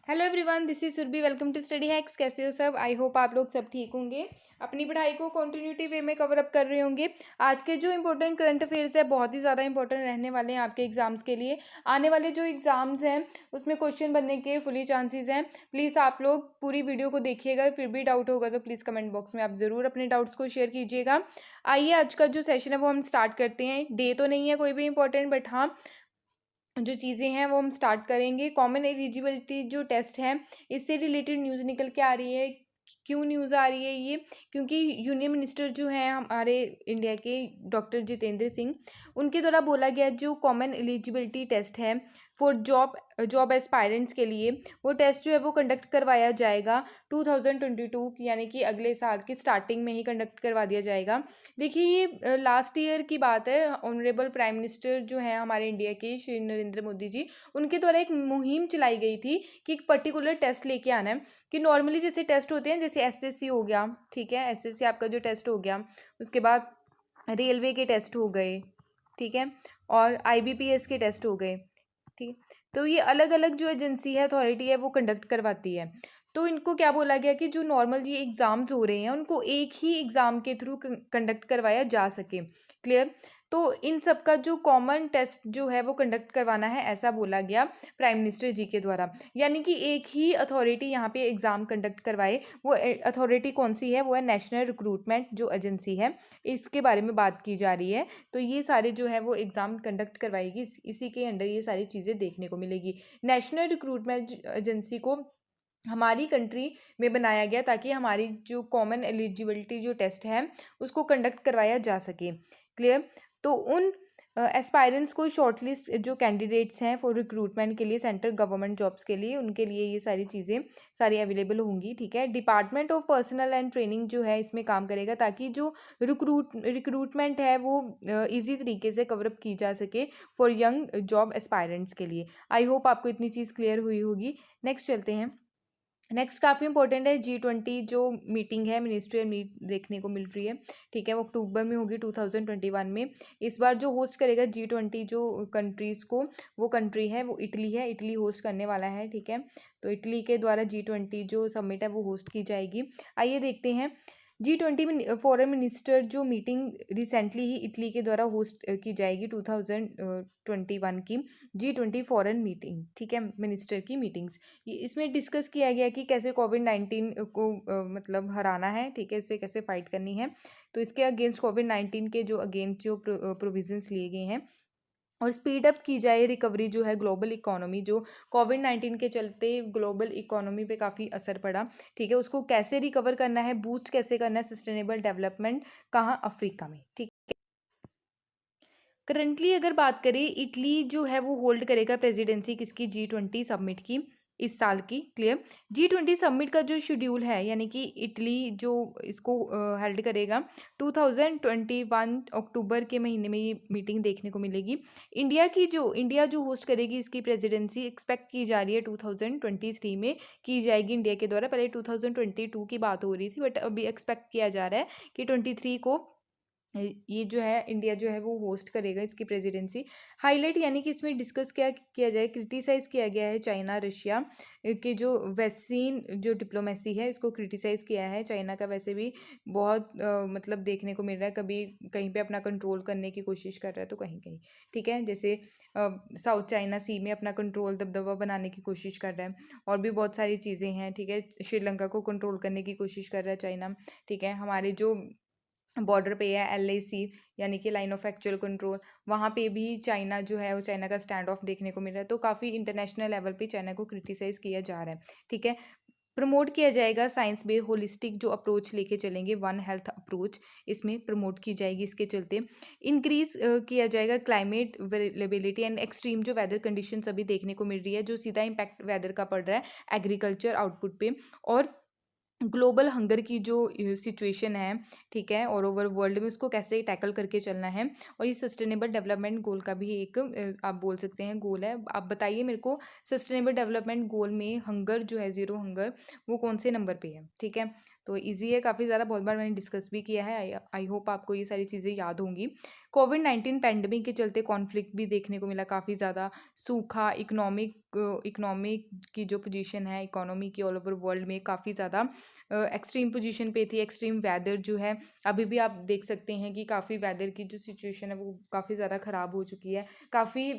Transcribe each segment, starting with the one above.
Hello everyone, this is Surabhi. Welcome to study hacks. कैसे हो सब? आई होप आप लोग सब ठीक होंगे, अपनी पढ़ाई को कंटिन्यूटी वे में कवर अप कर रहे होंगे। आज के जो इंपॉर्टेंट करंट अफेयर्स है बहुत ही ज़्यादा इंपॉर्टेंट रहने वाले हैं आपके एग्जाम्स के लिए। आने वाले जो एग्जाम्स हैं उसमें क्वेश्चन बनने के फुली चांसेस हैं। प्लीज़ आप लोग पूरी वीडियो को देखिएगा, फिर भी डाउट होगा तो प्लीज़ कमेंट बॉक्स में आप ज़रूर अपने डाउट्स को शेयर कीजिएगा। आइए आज का जो सेशन है वो हम स्टार्ट करते हैं। डे तो नहीं है कोई भी इंपॉर्टेंट, बट हाँ जो चीज़ें हैं वो हम स्टार्ट करेंगे। कॉमन एलिजिबिलिटी जो टेस्ट है इससे रिलेटेड न्यूज़ निकल के आ रही है। क्यों न्यूज़ आ रही है ये? क्योंकि यूनियन मिनिस्टर जो हैं हमारे इंडिया के, डॉक्टर जितेंद्र सिंह, उनके द्वारा बोला गया जो कॉमन एलिजिबिलिटी टेस्ट है फॉर जॉब एस्पायरेंट्स के लिए, वो टेस्ट जो है वो कंडक्ट करवाया जाएगा 2022 यानी कि अगले साल की स्टार्टिंग में ही कंडक्ट करवा दिया जाएगा। देखिए ये लास्ट ईयर की बात है। ऑनरेबल प्राइम मिनिस्टर जो हैं हमारे इंडिया के, श्री नरेंद्र मोदी जी, उनके द्वारा एक मुहिम चलाई गई थी कि एक पर्टिकुलर टेस्ट लेके आना है। कि नॉर्मली जैसे टेस्ट होते हैं, जैसे एसएससी हो गया, ठीक है, एसएससी आपका जो टेस्ट हो गया, उसके बाद रेलवे के टेस्ट हो गए, ठीक है, और आईबीपीएस के टेस्ट हो गए, ठीक है। तो ये अलग अलग जो एजेंसी है, अथॉरिटी है, वो कंडक्ट करवाती है। तो इनको क्या बोला गया कि जो नॉर्मल ये एग्ज़ाम्स हो रहे हैं उनको एक ही एग्ज़ाम के थ्रू कंडक्ट करवाया जा सके। क्लियर? तो इन सब का जो कॉमन टेस्ट जो है वो कंडक्ट करवाना है, ऐसा बोला गया प्राइम मिनिस्टर जी के द्वारा। यानी कि एक ही अथॉरिटी यहाँ पे एग्ज़ाम कंडक्ट करवाए। वो अथॉरिटी कौन सी है? वो है नेशनल रिक्रूटमेंट जो एजेंसी है, इसके बारे में बात की जा रही है। तो ये सारे जो है वो एग्ज़ाम कंडक्ट करवाएगी, इसी के अंडर ये सारी चीज़ें देखने को मिलेगी। नेशनल रिक्रूटमेंट एजेंसी को हमारी कंट्री में बनाया गया ताकि हमारी जो कॉमन एलिजिबिलिटी जो टेस्ट है उसको कंडक्ट करवाया जा सके। क्लियर? तो उन एस्पायरेंट्स को शॉर्टलिस्ट जो कैंडिडेट्स हैं फॉर रिक्रूटमेंट के लिए, सेंट्रल गवर्नमेंट जॉब्स के लिए, उनके लिए ये सारी चीज़ें सारी अवेलेबल होंगी। ठीक है, department of personal and training जो है इसमें काम करेगा ताकि जो रिक्रूटमेंट है वो ईजी तरीके से कवरअप की जा सके फॉर यंग जॉब एस्पायरेंट्स के लिए। आई होप आपको इतनी चीज़ क्लियर हुई होगी। नेक्स्ट चलते हैं। नेक्स्ट काफ़ी इंपॉर्टेंट है G20 जो मीटिंग है, मिनिस्ट्रियल मीट देखने को मिल रही है, ठीक है, वो अक्टूबर में होगी 2021 में। इस बार जो होस्ट करेगा G20 जो कंट्रीज़ को, वो कंट्री है वो इटली है। इटली होस्ट करने वाला है, ठीक है। तो इटली के द्वारा G20 जो समिट है वो होस्ट की जाएगी। आइए देखते हैं। G20 में फॉरेन मिनिस्टर जो मीटिंग रिसेंटली ही इटली के द्वारा होस्ट की जाएगी 2021 की G20 फॉरेन मीटिंग, ठीक है, मिनिस्टर की मीटिंग्स। इसमें डिस्कस किया गया कि कैसे कोविड-19 को मतलब हराना है, ठीक है, इससे कैसे फाइट करनी है। तो इसके अगेंस्ट कोविड-19 के जो अगेंस्ट जो प्रोविजंस लिए गए हैं, और स्पीड अप की जाए रिकवरी जो है ग्लोबल इकोनॉमी, जो कोविड-19 के चलते ग्लोबल इकोनॉमी पे काफ़ी असर पड़ा, ठीक है, उसको कैसे रिकवर करना है, बूस्ट कैसे करना है, सस्टेनेबल डेवलपमेंट कहाँ? अफ्रीका में, ठीक। करंटली अगर बात करें, इटली जो है वो होल्ड करेगा प्रेसिडेंसी किसकी? G20 समिट की, इस साल की। क्लियर? G20 समिट का जो शेड्यूल है, यानी कि इटली जो इसको हेल्ड करेगा 2021 अक्टूबर के महीने में ये मीटिंग देखने को मिलेगी। इंडिया जो होस्ट करेगी इसकी प्रेसिडेंसी एक्सपेक्ट की जा रही है 2023 में की जाएगी इंडिया के द्वारा। पहले 2022 की बात हो रही थी, बट अभी एक्सपेक्ट किया जा रहा है कि 23 को ये जो है इंडिया जो है वो होस्ट करेगा इसकी प्रेसिडेंसी। हाईलाइट यानी कि इसमें डिस्कस क्या किया जाए, क्रिटिसाइज़ किया गया है चाइना रशिया के जो वैक्सीन जो डिप्लोमेसी है, इसको क्रिटिसाइज़ किया है। चाइना का वैसे भी बहुत मतलब देखने को मिल रहा है, कभी कहीं पे अपना कंट्रोल करने की कोशिश कर रहा है तो कहीं कहीं, ठीक है, जैसे साउथ चाइना सी में अपना कंट्रोल दबदबा बनाने की कोशिश कर रहा है, और भी बहुत सारी चीज़ें हैं, ठीक है। श्रीलंका को कंट्रोल करने की कोशिश कर रहा है चाइना, ठीक है। हमारे जो बॉर्डर पे है LAC यानी कि लाइन ऑफ एक्चुअल कंट्रोल, वहाँ पे भी चाइना जो है वो चाइना का स्टैंड ऑफ देखने को मिल रहा है। तो काफ़ी इंटरनेशनल लेवल पे चाइना को क्रिटिसाइज़ किया जा रहा है, ठीक है। प्रमोट किया जाएगा साइंस बेस्ड होलिस्टिक जो अप्रोच लेके चलेंगे, वन हेल्थ अप्रोच इसमें प्रमोट की जाएगी। इसके चलते इंक्रीज किया जाएगा क्लाइमेट वेरिएबिलिटी एंड एक्सट्रीम जो वेदर कंडीशंस अभी देखने को मिल रही है, जो सीधा इम्पैक्ट वेदर का पड़ रहा है एग्रीकल्चर आउटपुट पे, और ग्लोबल हंगर की जो सिचुएशन है, ठीक है, और ओवर वर्ल्ड में उसको कैसे टैकल करके चलना है। और ये सस्टेनेबल डेवलपमेंट गोल का भी एक आप बोल सकते हैं गोल है। आप बताइए मेरे को, सस्टेनेबल डेवलपमेंट गोल में हंगर जो है, ज़ीरो हंगर, वो कौन से नंबर पे है, ठीक है। तो ईज़ी है काफ़ी ज़्यादा, बहुत बार मैंने डिस्कस भी किया है। आई होप आपको ये सारी चीज़ें याद होंगी। कोविड-19 पैंडेमिक के चलते कॉन्फ्लिक्ट भी देखने को मिला काफ़ी ज़्यादा, सूखा, इकोनॉमिक की जो पोजीशन है इकोनॉमी की ऑल ओवर वर्ल्ड में काफ़ी ज़्यादा एक्सट्रीम पोजीशन पे थी। एक्सट्रीम वेदर जो है अभी भी आप देख सकते हैं कि काफ़ी वेदर की जो सिचुएशन है वो काफ़ी ज़्यादा ख़राब हो चुकी है। काफ़ी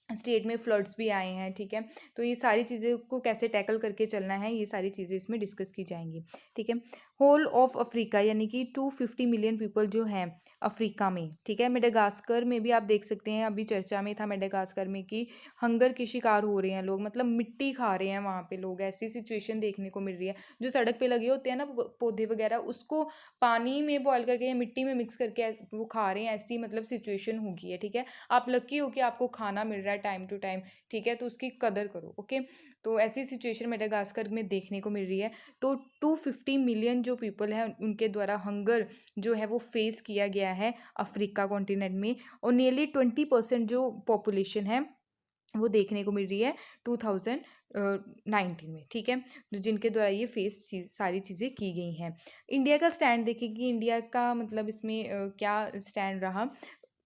स्टेट में फ्लड्स भी आए हैं, ठीक है। तो ये सारी चीज़ें को कैसे टैकल करके चलना है, ये सारी चीज़ें इसमें डिस्कस की जाएंगी, ठीक है। होल ऑफ अफ्रीका यानी कि 250 मिलियन पीपल जो हैं अफ्रीका में, ठीक है। मेडागास्कर में भी आप देख सकते हैं, अभी चर्चा में था मेडागास्कर में कि हंगर के शिकार हो रहे हैं लोग, मतलब मिट्टी खा रहे हैं वहाँ पे लोग, ऐसी सिचुएशन देखने को मिल रही है। जो सड़क पे लगे होते हैं ना पौधे वगैरह, उसको पानी में बॉयल करके या मिट्टी में मिक्स करके वो खा रहे हैं, ऐसी मतलब सिचुएशन हो गई है, ठीक है। आप लकी हो कि आपको खाना मिल रहा है टाइम टू टाइम, ठीक है, तो उसकी कदर करो, ओके। तो ऐसी सिचुएशन मेडागास्कर में देखने को मिल रही है। तो 250 मिलियन जो पीपल हैं उनके द्वारा हंगर जो है वो फेस किया गया है अफ्रीका कॉन्टिनेंट में, और नियरली 20% जो पॉपुलेशन है वो देखने को मिल रही है 2019 में, ठीक है, जिनके द्वारा ये सारी चीज़ें की गई हैं। इंडिया का स्टैंड देखिए कि इंडिया का मतलब इसमें क्या स्टैंड रहा।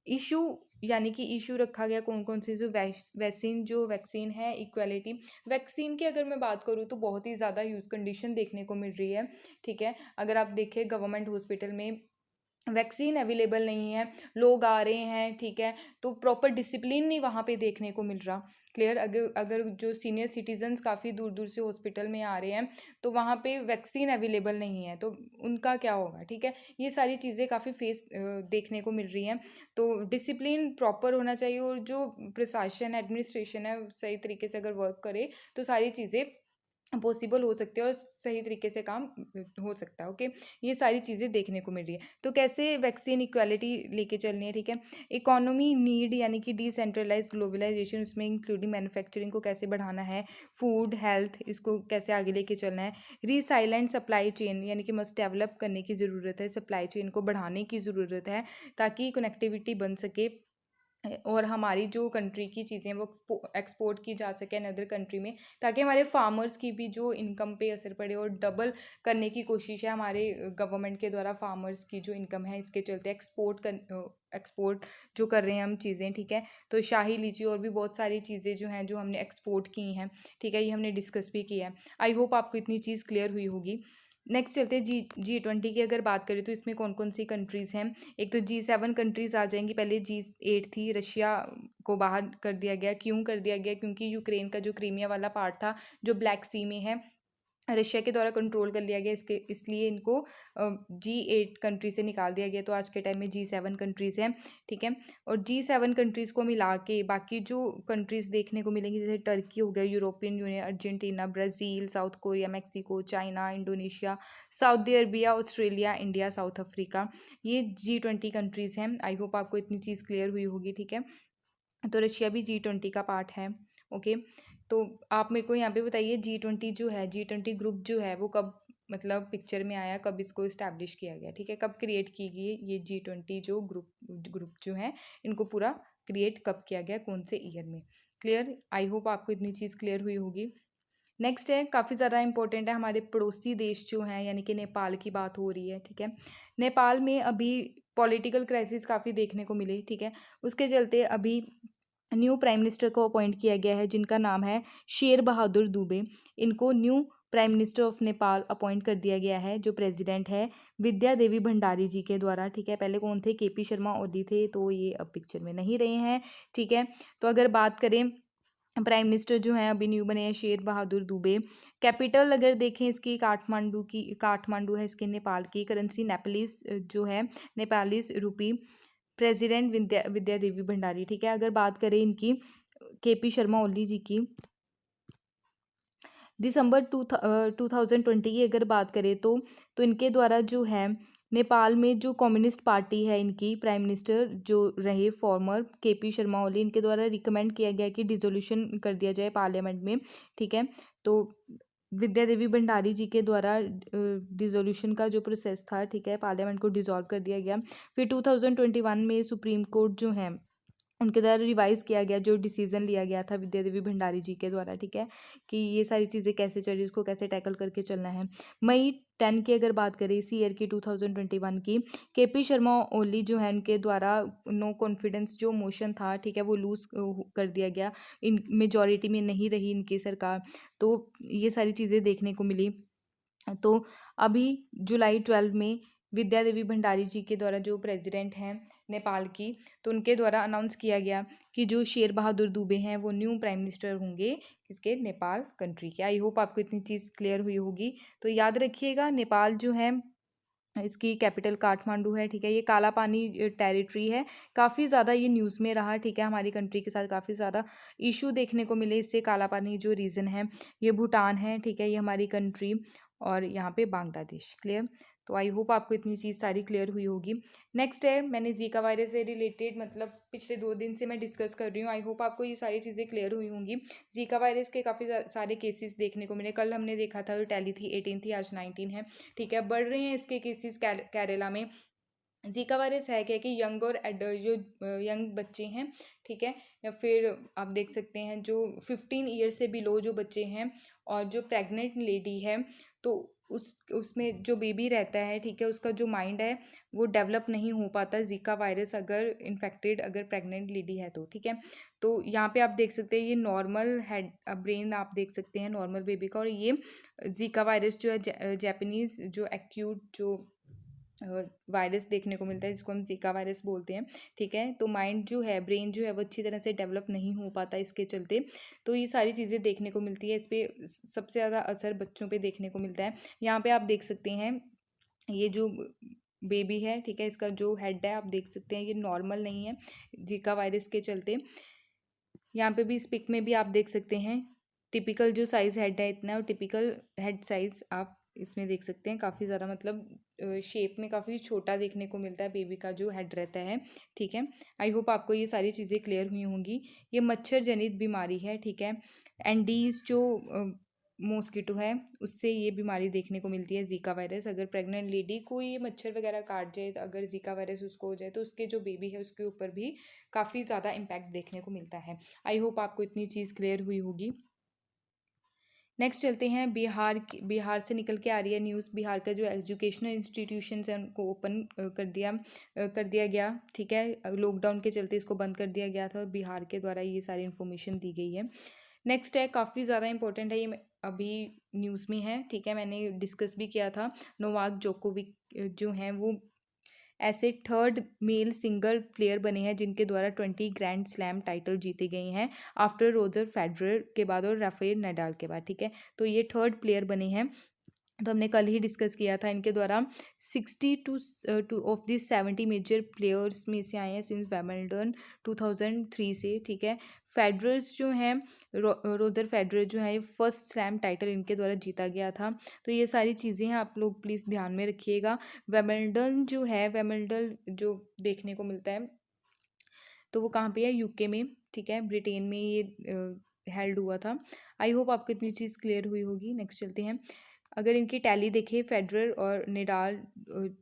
इशू यानी कि इशू रखा गया कौन कौन से, जो वैक्सीन है इक्वालिटी। वैक्सीन की अगर मैं बात करूँ तो बहुत ही ज़्यादा यूज़ कंडीशन देखने को मिल रही है, ठीक है। अगर आप देखें गवर्नमेंट हॉस्पिटल में वैक्सीन अवेलेबल नहीं है, लोग आ रहे हैं, ठीक है, तो प्रॉपर डिसिप्लिन नहीं वहाँ पे देखने को मिल रहा। क्लियर, अगर अगर जो सीनियर सिटीजन्स काफ़ी दूर दूर से हॉस्पिटल में आ रहे हैं तो वहाँ पे वैक्सीन अवेलेबल नहीं है, तो उनका क्या होगा, ठीक है। ये सारी चीज़ें काफ़ी देखने को मिल रही हैं। तो डिसिप्लिन प्रॉपर होना चाहिए, और जो प्रशासन एडमिनिस्ट्रेशन है सही तरीके से अगर वर्क करे तो सारी चीज़ें पॉसिबल हो सकती है और सही तरीके से काम हो सकता है, ओके। ये सारी चीज़ें देखने को मिल रही है। तो कैसे वैक्सीन इक्वालिटी लेके चलनी है, ठीक है। इकोनॉमी नीड यानी कि डिसेंट्रलाइज ग्लोबलाइजेशन, उसमें इंक्लूडिंग मैन्युफैक्चरिंग को कैसे बढ़ाना है, फूड हेल्थ इसको कैसे आगे लेके चलना है। रीसाइलेंट सप्लाई चेन यानी कि मस्ट डेवलप करने की ज़रूरत है, सप्लाई चेन को बढ़ाने की ज़रूरत है ताकि कनेक्टिविटी बन सके और हमारी जो कंट्री की चीज़ें वो एक्सपोर्ट की जा सके अनदर कंट्री में, ताकि हमारे फार्मर्स की भी जो इनकम पे असर पड़े, और डबल करने की कोशिश है हमारे गवर्नमेंट के द्वारा फार्मर्स की जो इनकम है इसके चलते एक्सपोर्ट जो कर रहे हैं हम चीज़ें, ठीक है। तो शाही लीची और भी बहुत सारी चीज़ें जो हैं जो हमने एक्सपोर्ट की हैं, ठीक है, ये हमने डिस्कस भी किया है। आई होप आपको इतनी चीज़ क्लियर हुई होगी। नेक्स्ट चलते हैं G20 की अगर बात करें तो इसमें कौन कौन सी कंट्रीज़ हैं। एक तो G7 कंट्रीज़ आ जाएंगी, पहले G8 थी, रशिया को बाहर कर दिया गया। क्यों कर दिया गया? क्योंकि यूक्रेन का जो क्रीमिया वाला पार्ट था जो ब्लैक सी में है, रशिया के द्वारा कंट्रोल कर लिया गया, इसके इसलिए इनको G8 कंट्री से निकाल दिया गया। तो आज के टाइम में G7 कंट्रीज़ हैं, ठीक है। और G7 कंट्रीज़ को मिला के बाकी जो कंट्रीज़ देखने को मिलेंगी, जैसे टर्की हो गया, European union, Argentina, Brazil, south Korea, Mexico, China, Indonesia, Saudi Arabia, Australia, India, south Africa, ये G20 कंट्रीज़ हैं। आई होप आपको इतनी चीज़ क्लियर हुई होगी, ठीक है। तो रशिया भी G20 का पार्ट है, ओके। तो आप मेरे को यहाँ पे बताइए G20 जो है, G20 ग्रुप जो है वो कब मतलब पिक्चर में आया, कब इसको इस्टेब्लिश किया गया, ठीक है, कब क्रिएट की गई ये G20 जो ग्रुप जो है, इनको पूरा क्रिएट कब किया गया, कौन से ईयर में। क्लियर, आई होप आपको इतनी चीज़ क्लियर हुई होगी। नेक्स्ट है काफ़ी ज़्यादा इंपॉर्टेंट है, हमारे पड़ोसी देश जो हैं यानी कि नेपाल की बात हो रही है, ठीक है। नेपाल में अभी पॉलिटिकल क्राइसिस काफ़ी देखने को मिले, ठीक है। उसके चलते अभी न्यू प्राइम मिनिस्टर को अपॉइंट किया गया है जिनका नाम है शेर बहादुर दुबे। इनको new prime minister of Nepal appoint कर दिया गया है। जो प्रेसिडेंट है विद्या देवी भंडारी जी के द्वारा, ठीक है। पहले कौन थे? केपी शर्मा ओली थे, तो ये अब पिक्चर में नहीं रहे हैं, ठीक है। तो अगर बात करें प्राइम मिनिस्टर जो हैं अभी न्यू बने हैं शेर बहादुर दुबे। कैपिटल अगर देखें इसकी काठमांडू है इसके नेपाल की। करेंसी नेपालीस जो है नेपालीस रूपी। प्रेसिडेंट विद्या देवी भंडारी, ठीक है। अगर बात करें इनकी केपी शर्मा ओली जी की, दिसंबर 2020 की अगर बात करें तो इनके द्वारा जो है नेपाल में जो कम्युनिस्ट पार्टी है, इनकी प्राइम मिनिस्टर जो रहे फॉर्मर केपी शर्मा ओली, इनके द्वारा रिकमेंड किया गया कि डिसोल्यूशन कर दिया जाए पार्लियामेंट में, ठीक है। तो विद्या देवी भंडारी जी के द्वारा डिसोल्यूशन का जो प्रोसेस था, ठीक है, पार्लियामेंट को डिसॉल्व कर दिया गया। फिर 2021 में सुप्रीम कोर्ट जो है उनके द्वारा रिवाइज़ किया गया जो डिसीज़न लिया गया था विद्या देवी भंडारी जी के द्वारा, ठीक है, कि ये सारी चीज़ें कैसे चल रही है, उसको कैसे टैकल करके चलना है। मई 10 की अगर बात करें इसी ईयर की 2021 की, केपी शर्मा ओली जो है उनके द्वारा नो कॉन्फिडेंस जो मोशन था, ठीक है, वो लूज़ कर दिया गया। इन मेजॉरिटी में नहीं रही इनकी सरकार, तो ये सारी चीज़ें देखने को मिली। तो अभी जुलाई 12 में विद्या देवी भंडारी जी के द्वारा जो प्रेसिडेंट हैं नेपाल की, तो उनके द्वारा अनाउंस किया गया कि जो शेर बहादुर दुबे हैं वो न्यू प्राइम मिनिस्टर होंगे किसके, नेपाल कंट्री के। आई होप आपको इतनी चीज़ क्लियर हुई होगी। तो याद रखिएगा नेपाल जो है इसकी कैपिटल काठमांडू है, ठीक है, ये काला पानी टेरिटरी है। काफ़ी ज़्यादा ये न्यूज़ में रहा, ठीक है, हमारी कंट्री के साथ काफ़ी ज़्यादा इशू देखने को मिले इससे। काला पानी जो रीज़न है ये भूटान है, ठीक है, ये हमारी कंट्री, और यहाँ पे बांग्लादेश। क्लियर। तो आई होप आपको इतनी चीज़ सारी क्लियर हुई होगी। नेक्स्ट है, मैंने जीका वायरस से रिलेटेड मतलब पिछले 2 दिन से मैं डिस्कस कर रही हूँ। आई होप आपको ये सारी चीज़ें क्लियर हुई होंगी। जीका वायरस के काफ़ी सारे केसेस देखने को मिले। कल हमने देखा था वो टैली थी 18 थी, आज 19 है, ठीक है, बढ़ रहे हैं इसके केसेस केरला में। जीका वायरस है क्या कि यंग और जो यंग बच्चे हैं, ठीक है, या फिर आप देख सकते हैं जो 15 ईयर से बिलो जो बच्चे हैं और जो प्रेग्नेंट लेडी है, तो उसमें जो बेबी रहता है, ठीक है, उसका जो माइंड है वो डेवलप नहीं हो पाता जीका वायरस अगर इन्फेक्टेड अगर प्रेग्नेंट लेडी है तो, ठीक है। तो यहाँ पे आप देख सकते हैं ये नॉर्मल हेड ब्रेन आप देख सकते हैं नॉर्मल बेबी का, और ये जीका वायरस जो है जैपनीज़ जो एक्यूट जो वायरस देखने को मिलता है जिसको हम जीका वायरस बोलते हैं, ठीक है। तो माइंड जो है, ब्रेन जो है वो अच्छी तरह से डेवलप नहीं हो पाता इसके चलते। तो ये सारी चीज़ें देखने को मिलती है, इस पर सबसे ज़्यादा असर बच्चों पे देखने को मिलता है। यहाँ पे आप देख सकते हैं ये जो बेबी है, ठीक है, इसका जो हेड है आप देख सकते हैं ये नॉर्मल नहीं है जीका वायरस के चलते। यहाँ पे भी इस पिक में भी आप देख सकते हैं टिपिकल जो साइज़ हेड है इतना, और टिपिकल हेड साइज़ आप इसमें देख सकते हैं काफ़ी ज़्यादा मतलब शेप में काफ़ी छोटा देखने को मिलता है बेबी का जो हेड रहता है, ठीक है। आई होप आपको ये सारी चीज़ें क्लियर हुई होंगी। ये मच्छर जनित बीमारी है, ठीक है, एंडीज जो मॉस्किटो है उससे ये बीमारी देखने को मिलती है जीका वायरस। अगर प्रेग्नेंट लेडी को ये मच्छर वगैरह काट जाए तो अगर जीका वायरस उसको हो जाए तो उसके जो बेबी है उसके ऊपर भी काफ़ी ज़्यादा इम्पैक्ट देखने को मिलता है। आई होप आपको इतनी चीज़ क्लियर हुई होगी। नेक्स्ट चलते हैं बिहार से निकल के आ रही है न्यूज़। बिहार का जो एजुकेशनल इंस्टीट्यूशंस हैं उनको ओपन कर दिया गया, ठीक है, लॉकडाउन के चलते इसको बंद कर दिया गया था और बिहार के द्वारा ये सारी इन्फॉर्मेशन दी गई है। नेक्स्ट है, काफ़ी ज़्यादा इंपॉर्टेंट है, ये अभी न्यूज़ में है, ठीक है, मैंने डिस्कस भी किया था। नोवाक जोकोविक जो हैं वो ऐसे थर्ड मेल सिंगल प्लेयर बने हैं जिनके द्वारा 20 ग्रैंड स्लैम टाइटल जीते गए हैं आफ्टर रोजर फेडरर के बाद और राफेल नडाल के बाद, ठीक है। तो ये थर्ड प्लेयर बने हैं। तो हमने कल ही डिस्कस किया था इनके द्वारा 60 two of this 70 major players में से आए हैं सिंस विंबलडन 2003 से, ठीक है। फेडरर्स जो हैं रोजर फेडरर जो है ये फर्स्ट स्लैम टाइटल इनके द्वारा जीता गया था। तो ये सारी चीज़ें हैं, आप लोग प्लीज़ ध्यान में रखिएगा। विंबलडन जो है, विंबलडन जो देखने को मिलता है तो वो कहाँ पे है, यूके में, ठीक है, ब्रिटेन में ये हेल्ड हुआ था। आई होप आपको इतनी चीज़ क्लियर हुई होगी। नेक्स्ट चलते हैं, अगर इनकी टैली देखें फेडरर और निडाल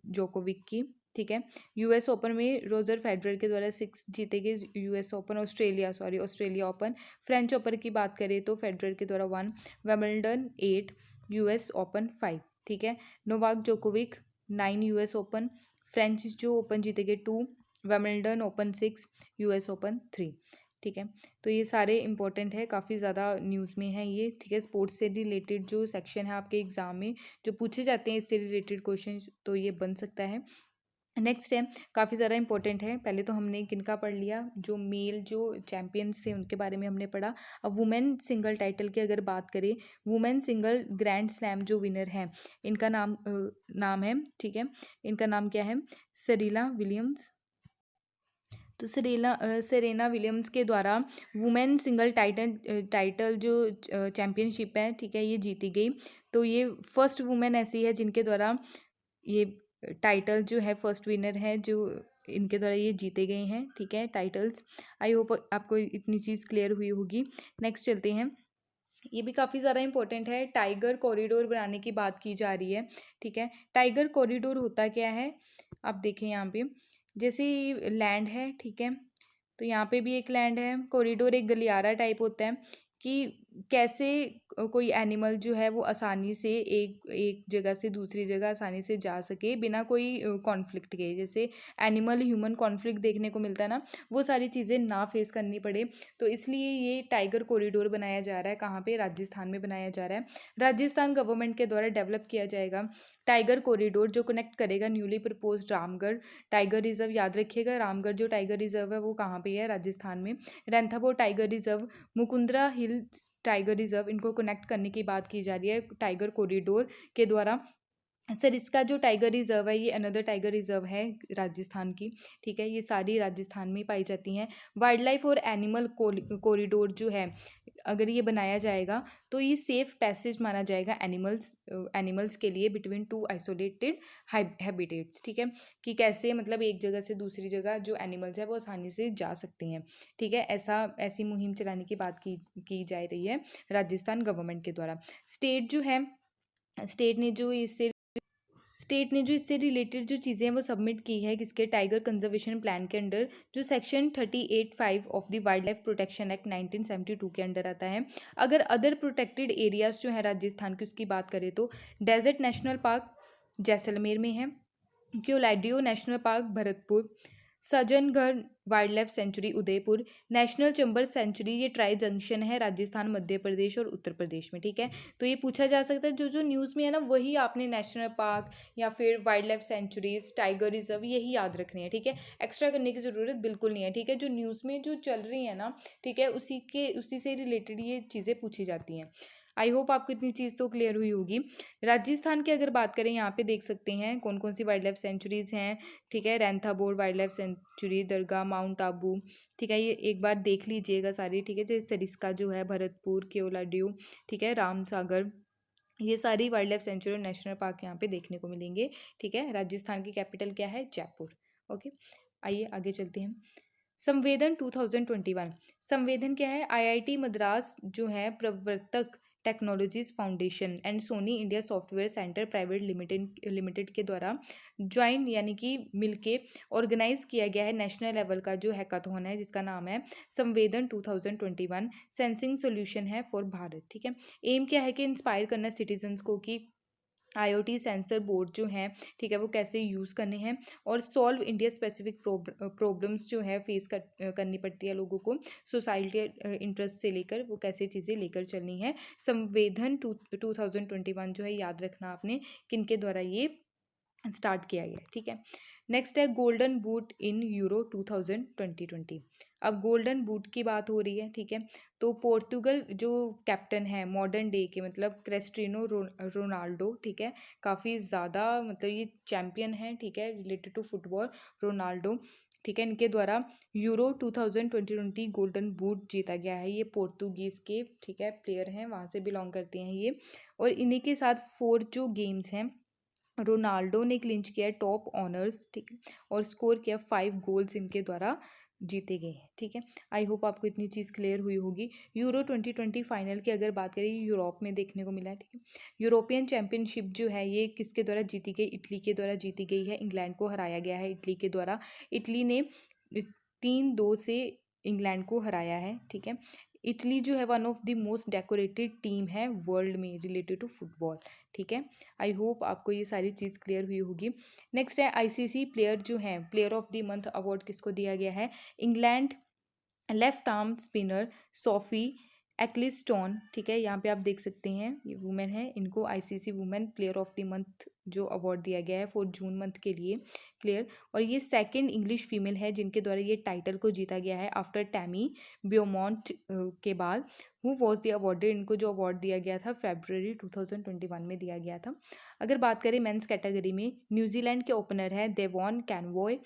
जोकोविक की, ठीक है। यूएस ओपन में रोजर फेडरर के द्वारा 6 जीते गए US open, Australia open. French open की बात करें तो फेडरर के द्वारा 1, विंबलडन 8, यूएस ओपन 5, ठीक है। Novak Djokovic 9 US open, French जो ओपन जीते गए 2, विंबलडन ओपन 6, यूएस ओपन 3, ठीक है। तो ये सारे इंपॉर्टेंट है, काफ़ी ज़्यादा न्यूज़ में है ये, ठीक है। स्पोर्ट्स से रिलेटेड जो सेक्शन है आपके एग्ज़ाम में जो पूछे जाते हैं इससे रिलेटेड क्वेश्चन, तो ये बन सकता है। नेक्स्ट है, काफ़ी ज़्यादा इंपॉर्टेंट है। पहले तो हमने किनका पढ़ लिया, जो मेल जो चैंपियंस थे उनके बारे में हमने पढ़ा। अब वुमेन सिंगल टाइटल की अगर बात करें, वुमेन सिंगल ग्रैंड स्लैम जो विनर हैं इनका नाम है, ठीक है, इनका नाम क्या है, सेरेना विलियम्स। तो सेरेना विलियम्स के द्वारा वुमेन सिंगल टाइटल जो चैम्पियनशिप है, ठीक है, ये जीती गई। तो ये फर्स्ट वुमेन ऐसी है जिनके द्वारा ये टाइटल जो है फर्स्ट विनर है जो इनके द्वारा ये जीते गए हैं, ठीक है, टाइटल्स। आई होप आपको इतनी चीज़ क्लियर हुई होगी। नेक्स्ट चलते हैं, ये भी काफ़ी ज़्यादा इंपॉर्टेंट है। टाइगर कॉरिडोर बनाने की बात की जा रही है, ठीक है। टाइगर कॉरिडोर होता क्या है, आप देखें यहाँ पे, जैसे लैंड है, ठीक है, तो यहाँ पे भी एक लैंड है। कॉरिडोर एक गलियारा टाइप होता है कि कैसे कोई एनिमल जो है वो आसानी से एक एक जगह से दूसरी जगह आसानी से जा सके बिना कोई कॉन्फ्लिक्ट के। जैसे एनिमल ह्यूमन कॉन्फ्लिक्ट देखने को मिलता है ना, वो सारी चीज़ें ना फेस करनी पड़े, तो इसलिए ये टाइगर कॉरिडोर बनाया जा रहा है। कहाँ पे? राजस्थान में बनाया जा रहा है। राजस्थान गवर्नमेंट के द्वारा डेवलप किया जाएगा टाइगर कॉरिडोर, जो कनेक्ट करेगा newly proposed Ramgarh tiger reserve. याद रखिएगा, रामगढ़ जो टाइगर रिजर्व है वो कहाँ पे है? राजस्थान में। Ranthambore tiger reserve, Mukundra hills tiger reserve, इनको कनेक्ट करने की बात की जा रही है टाइगर कॉरिडोर के द्वारा। सर इसका जो टाइगर रिजर्व है ये अनदर टाइगर रिजर्व है राजस्थान की, ठीक है। ये सारी राजस्थान में पाई जाती हैं। वाइल्ड लाइफ और एनिमल कॉरिडोर जो है, अगर ये बनाया जाएगा तो ये सेफ पैसेज माना जाएगा एनिमल्स के लिए बिटवीन टू आइसोलेटेड हैबिटेट्स, ठीक है। कि कैसे मतलब एक जगह से दूसरी जगह जो एनिमल्स है वो आसानी से जा सकते हैं, ठीक है। ऐसी मुहिम चलाने की बात की जा रही है राजस्थान गवर्नमेंट के द्वारा। स्टेट जो है, स्टेट ने जो इससे स्टेट ने जो इससे रिलेटेड जो चीज़ें हैं वो सबमिट की है किसके? टाइगर कंजर्वेशन प्लान के अंडर, जो section 38(5) of the wild life protection act 1972 के अंडर आता है। अगर अदर प्रोटेक्टेड एरियाज जो है राजस्थान की उसकी बात करें तो डेजर्ट नेशनल पार्क जैसलमेर में है, Keoladeo national park Bharatpur, Sajjangarh wildlife sanctuary Udaipur, national Chambal sanctuary ये ट्राई जंक्शन है राजस्थान, मध्य प्रदेश और उत्तर प्रदेश में, ठीक है। तो ये पूछा जा सकता है, जो जो न्यूज़ में है ना वही आपने नेशनल पार्क या फिर wild life sanctuaries tiger reserve यही याद रखनी है, ठीक है। एक्स्ट्रा करने की ज़रूरत बिल्कुल नहीं है, ठीक है। जो न्यूज़ में जो चल रही है ना, ठीक है, उसी से रिलेटेड ये चीज़ें पूछी जाती हैं। आई होप आपको इतनी चीज़ तो क्लियर हुई होगी। राजस्थान की अगर बात करें, यहाँ पे देख सकते हैं कौन कौन सी वाइल्ड लाइफ सेंचुरीज हैं, ठीक है। रैंथाबोर वाइल्ड लाइफ सेंचुरी, दरगाह, माउंट आबू, ठीक है। ये एक बार देख लीजिएगा सारी, ठीक है। जैसे सरिस्का जो है, भरतपुर, केवलाडियो, ठीक है, रामसागर, ये सारी वाइल्ड लाइफ सेंचुरी और नेशनल पार्क यहाँ पे देखने को मिलेंगे, ठीक है। राजस्थान की कैपिटल क्या है? जयपुर। ओके, आइए आगे चलते हैं। संवेदन 2021, संवेदन क्या है? आईआईटी मद्रास जो है, प्रवर्तक technologies foundation and Soni India software centre private limited के द्वारा ज्वाइन यानी कि मिलके ऑर्गेनाइज किया गया है नेशनल लेवल का जो हैकाथॉन है, जिसका नाम है संवेदन 2021 सेंसिंग सोल्यूशन है फॉर भारत, ठीक है। एम क्या है कि इंस्पायर करना सिटीजन्स को कि आईओटी सेंसर बोर्ड जो हैं, ठीक है, वो कैसे यूज़ करने हैं और सॉल्व इंडिया स्पेसिफिक प्रॉब्लम्स जो है फेस करनी पड़ती है लोगों को, सोसाइटी इंटरेस्ट से लेकर वो कैसे चीज़ें लेकर चलनी है। संवेदन 2021 जो है, याद रखना आपने किनके द्वारा ये स्टार्ट किया गया, ठीक है। नेक्स्ट है गोल्डन बूट इन यूरो 2020। अब गोल्डन बूट की बात हो रही है, ठीक है। तो पोर्तुगल जो कैप्टन है मॉडर्न डे के, मतलब क्रिस्टियानो रोनाल्डो, ठीक है, काफ़ी ज़्यादा मतलब ये चैम्पियन है, ठीक है, रिलेटेड टू फुटबॉल, रोनाल्डो, ठीक है। इनके द्वारा यूरो 2020 गोल्डन बूट जीता गया है। ये पोर्तुगीज़ के, ठीक है, प्लेयर हैं, वहाँ से बिलोंग करते हैं ये। और इन्हीं के साथ 4 जो गेम्स हैं रोनाल्डो ने क्लिंच किया है टॉप ऑनर्स, ठीक है, और स्कोर किया 5 गोल्स इनके द्वारा जीते गए हैं, ठीक है। आई होप आपको इतनी चीज़ क्लियर हुई होगी। यूरो 2020 फाइनल की अगर बात करें, यूरोप में देखने को मिला है, ठीक है। यूरोपियन चैंपियनशिप जो है ये किसके द्वारा जीती गई? इटली के द्वारा जीती गई है। इंग्लैंड को हराया गया है इटली के द्वारा। इटली ने 3-2 से इंग्लैंड को हराया है, ठीक है। इटली जो है one of the most decorated team है वर्ल्ड में रिलेटेड टू फुटबॉल, ठीक है। आई होप आपको ये सारी चीज़ क्लियर हुई होगी। नेक्स्ट है आईसीसी प्लेयर जो है, player of the month award किसको दिया गया है? England left arm spinner Sophie Ecclestone, ठीक है। यहाँ पे आप देख सकते हैं ये वुमेन है, इनको ICC women player of the month जो अवार्ड दिया गया है फॉर जून मंथ के लिए, क्लियर। और ये सेकंड इंग्लिश फीमेल है जिनके द्वारा ये टाइटल को जीता गया है आफ्टर टैमी ब्योमॉन्ट के बाद। हु वॉज द अवार्डेड, इनको जो अवार्ड दिया गया था फरवरी 2021 में दिया गया था। अगर बात करें मेंस कैटेगरी में, न्यूजीलैंड के ओपनर है देवॉन कैनवॉय,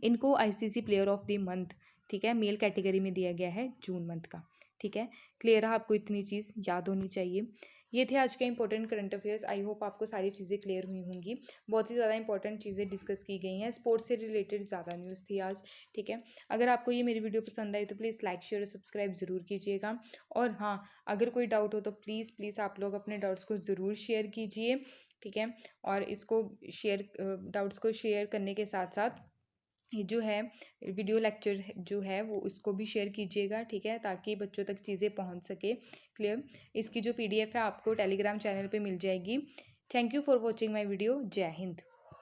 इनको ICC player of the month, ठीक है, मेल कैटेगरी में दिया गया है जून मंथ का, ठीक है। क्लियर है? आपको इतनी चीज़ याद होनी चाहिए। ये थे आज के important current affairs. I hope आपको सारी चीज़ें क्लियर हुई होंगी। बहुत ही ज़्यादा इंपॉर्टेंट चीज़ें डिस्कस की गई हैं। स्पोर्ट्स से रिलेटेड ज़्यादा न्यूज़ थी आज, ठीक है। अगर आपको ये मेरी वीडियो पसंद आई तो प्लीज़ लाइक शेयर और सब्सक्राइब ज़रूर कीजिएगा। और हाँ, अगर कोई डाउट हो तो प्लीज़ प्लीज़ आप लोग अपने डाउट्स को ज़रूर शेयर कीजिए, ठीक है। और इसको शेयर डाउट्स को शेयर करने के साथ साथ ये जो है वीडियो लेक्चर जो है वो इसको भी शेयर कीजिएगा, ठीक है, ताकि बच्चों तक चीज़ें पहुंच सके। क्लियर। इसकी जो पीडीएफ है आपको टेलीग्राम चैनल पे मिल जाएगी। Thank you for watching my video. जय हिंद।